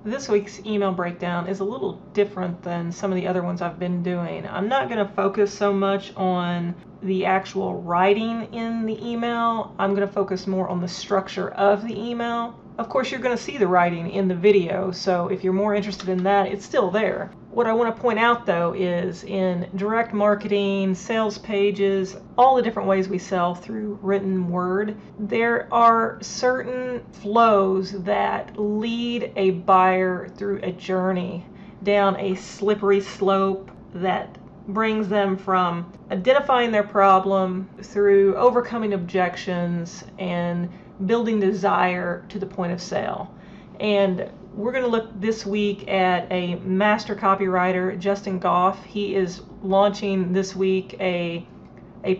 This week's email breakdown is a little different than some of the other ones I've been doing. I'm not going to focus so much on the actual writing in the email. I'm going to focus more on the structure of the email. Of course, you're going to see the writing in the video, so if you're more interested in that, it's still there. What I want to point out, though, is in direct marketing, sales pages, all the different ways we sell through written word, there are certain flows that lead a buyer through a journey down a slippery slope that brings them from identifying their problem through overcoming objections and building desire to the point of sale. And we're going to look this week at a master copywriter, Stefan Goff. He is launching this week a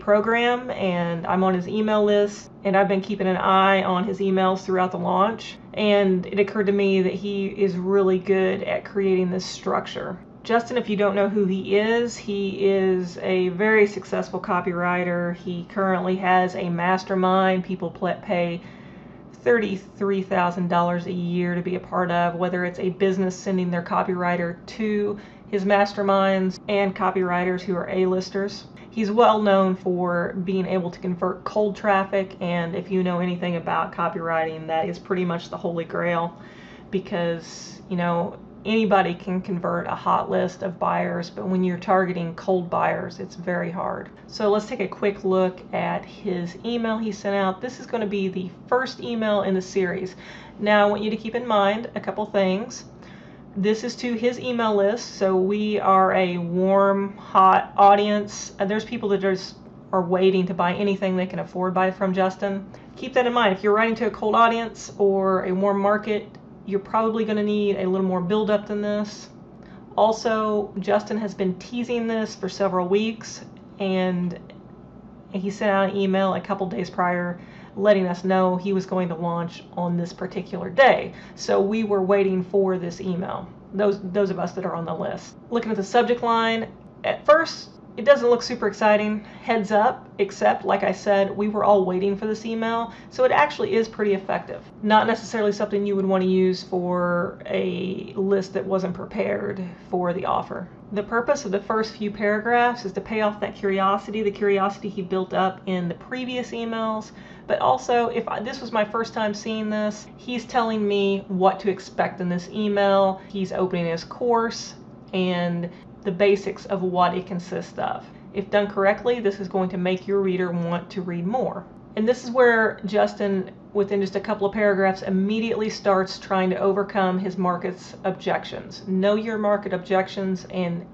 program, and I'm on his email list, and I've been keeping an eye on his emails throughout the launch. And it occurred to me that he is really good at creating this structure. Justin, if you don't know who he is a very successful copywriter. He currently has a mastermind people pay $33,000 a year to be a part of, whether it's a business sending their copywriter to his masterminds and copywriters who are A-listers. He's well known for being able to convert cold traffic, and if you know anything about copywriting, that is pretty much the holy grail, because anybody can convert a hot list of buyers, but when you're targeting cold buyers, it's very hard. So let's take a quick look at his email he sent out. This is going to be the first email in the series. Now I want you to keep in mind a couple things. This is to his email list, so we are a warm, hot audience. There's people that just are waiting to buy anything they can afford buy from Justin. Keep that in mind. If you're writing to a cold audience or a warm market, you're probably going to need a little more build-up than this. Also, Justin has been teasing this for several weeks, and he sent out an email a couple days prior letting us know he was going to launch on this particular day. So we were waiting for this email, those of us that are on the list. Looking at the subject line, at first, it doesn't look super exciting, heads up, except, like I said, we were all waiting for this email, so it actually is pretty effective. Not necessarily something you would want to use for a list that wasn't prepared for the offer. The purpose of the first few paragraphs is to pay off that curiosity, the curiosity he built up in the previous emails, but also, this was my first time seeing this, he's telling me what to expect in this email. He's opening his course and the basics of what it consists of. If done correctly, this is going to make your reader want to read more. And this is where Justin, within just a couple of paragraphs, immediately starts trying to overcome his market's objections. Know your market objections and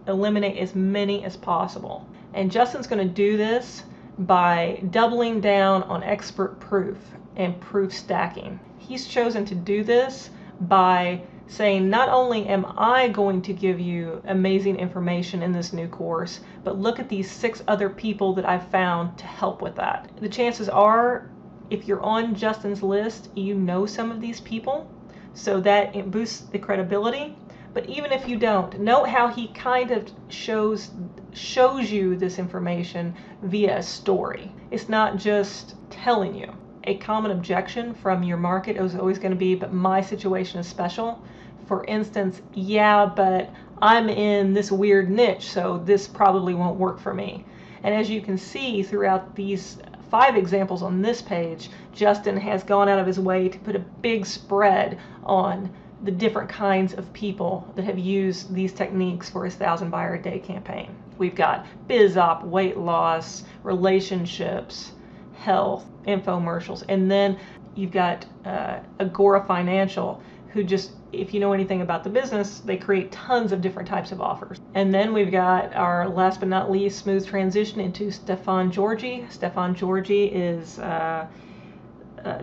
eliminate as many as possible. And Justin's going to do this by doubling down on expert proof and proof stacking. He's chosen to do this by saying, not only am I going to give you amazing information in this new course, but look at these 6 other people that I've found to help with that. The chances are, if you're on Justin's list, you know some of these people, so that it boosts the credibility. But even if you don't, note how he kind of shows you this information via a story. It's not just telling you. A common objection from your market is always going to be, but my situation is special. For instance, yeah, but I'm in this weird niche, so this probably won't work for me. And as you can see throughout these 5 examples on this page, Justin has gone out of his way to put a big spread on the different kinds of people that have used these techniques for his 1,000 buyer a day campaign. We've got BizOp, weight loss, relationships, health, infomercials, and then you've got Agora Financial, who just, if you know anything about the business, they create tons of different types of offers. And then we've got our last but not least smooth transition into Stefan Georgi. Stefan Georgi is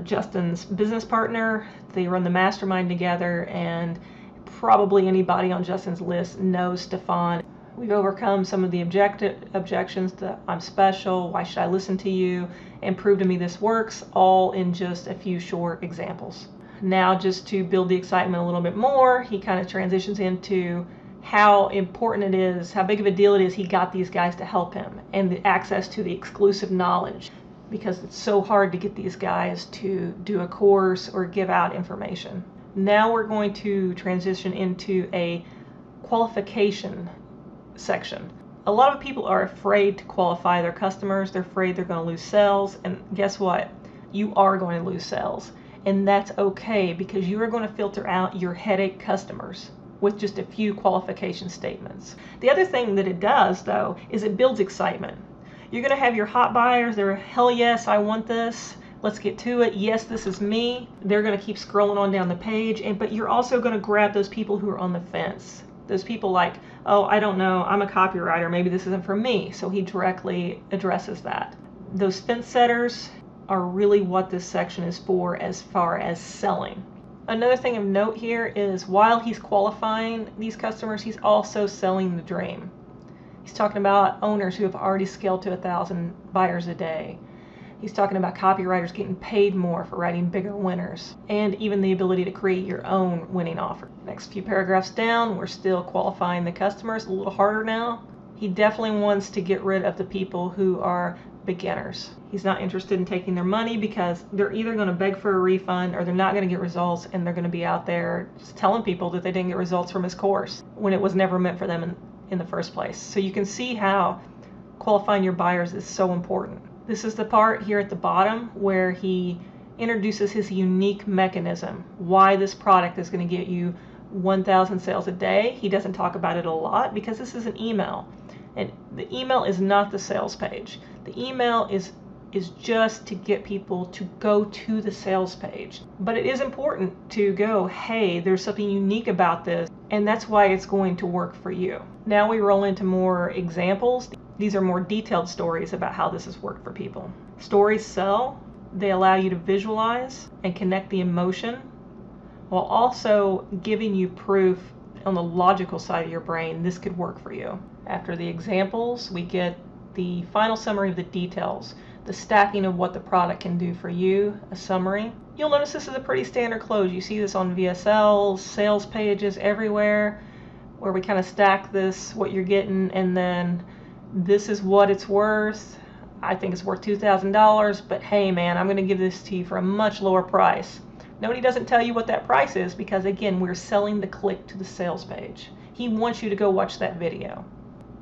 Justin's business partner. They run the mastermind together, and probably anybody on Justin's list knows Stefan. We've overcome some of the objections to I'm special, why should I listen to you, and prove to me this works, all in just a few short examples. Now, just to build the excitement a little bit more, he kind of transitions into how important it is, how big of a deal it is he got these guys to help him, and the access to the exclusive knowledge, because it's so hard to get these guys to do a course or give out information. Now we're going to transition into a qualification section. A lot of people are afraid to qualify their customers. They're afraid they're going to lose sales. And guess what? You are going to lose sales. And that's okay, because you are going to filter out your headache customers with just a few qualification statements. The other thing that it does, though, is it builds excitement. You're going to have your hot buyers. They're, hell yes, I want this. Let's get to it. Yes, this is me. They're going to keep scrolling on down the page. But you're also going to grab those people who are on the fence. Those people like, oh, I don't know, I'm a copywriter, maybe this isn't for me. So he directly addresses that. Those fence setters are really what this section is for as far as selling. Another thing of note here is while he's qualifying these customers, he's also selling the dream. He's talking about owners who have already scaled to 1,000 buyers a day. He's talking about copywriters getting paid more for writing bigger winners, and even the ability to create your own winning offer. Next few paragraphs down, we're still qualifying the customers, a little harder now. He definitely wants to get rid of the people who are beginners. He's not interested in taking their money because they're either going to beg for a refund or they're not going to get results, and they're going to be out there just telling people that they didn't get results from his course when it was never meant for them in the first place. So you can see how qualifying your buyers is so important. This is the part here at the bottom where he introduces his unique mechanism, why this product is going to get you 1,000 sales a day. He doesn't talk about it a lot because this is an email. And the email is not the sales page. The email is just to get people to go to the sales page. But it is important to go, hey, there's something unique about this, and that's why it's going to work for you. Now we roll into more examples. These are more detailed stories about how this has worked for people. Stories sell. They allow you to visualize and connect the emotion while also giving you proof on the logical side of your brain this could work for you. After the examples, we get the final summary of the details, the stacking of what the product can do for you, a summary. You'll notice this is a pretty standard close. You see this on VSLs, sales pages, everywhere, where we kind of stack this, what you're getting, and then this is what it's worth. I think it's worth $2,000, but hey man, I'm going to give this to you for a much lower price. Nobody doesn't tell you what that price is because, again, we're selling the click to the sales page. He wants you to go watch that video.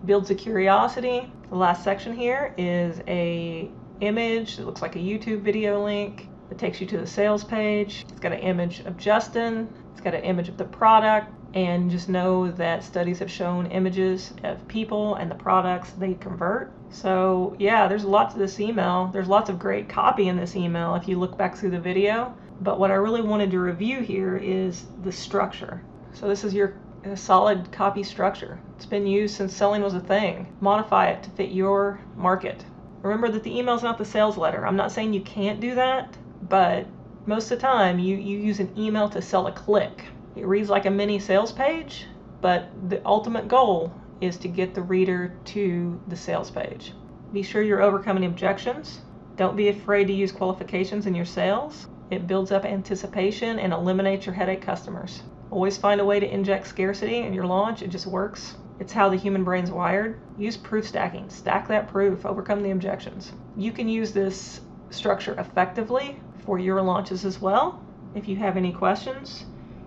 Builds a curiosity. The last section here is a image. It looks like a YouTube video link that takes you to the sales page. It's got an image of Justin. It's got an image of the product. And just know that studies have shown images of people and the products, they convert. So yeah, there's a lot to this email. There's lots of great copy in this email if you look back through the video. But what I really wanted to review here is the structure. So this is your solid copy structure. It's been used since selling was a thing. Modify it to fit your market. Remember that the email is not the sales letter. I'm not saying you can't do that, but most of the time you use an email to sell a click. It reads like a mini sales page, but the ultimate goal is to get the reader to the sales page. Be sure you're overcoming objections. Don't be afraid to use qualifications in your sales. It builds up anticipation and eliminates your headache customers. Always find a way to inject scarcity in your launch. It just works. It's how the human brain's wired. Use proof stacking. Stack that proof. Overcome the objections. You can use this structure effectively for your launches as well. If you have any questions,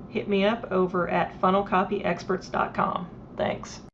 hit me up over at funnelcopyexperts.com. Thanks.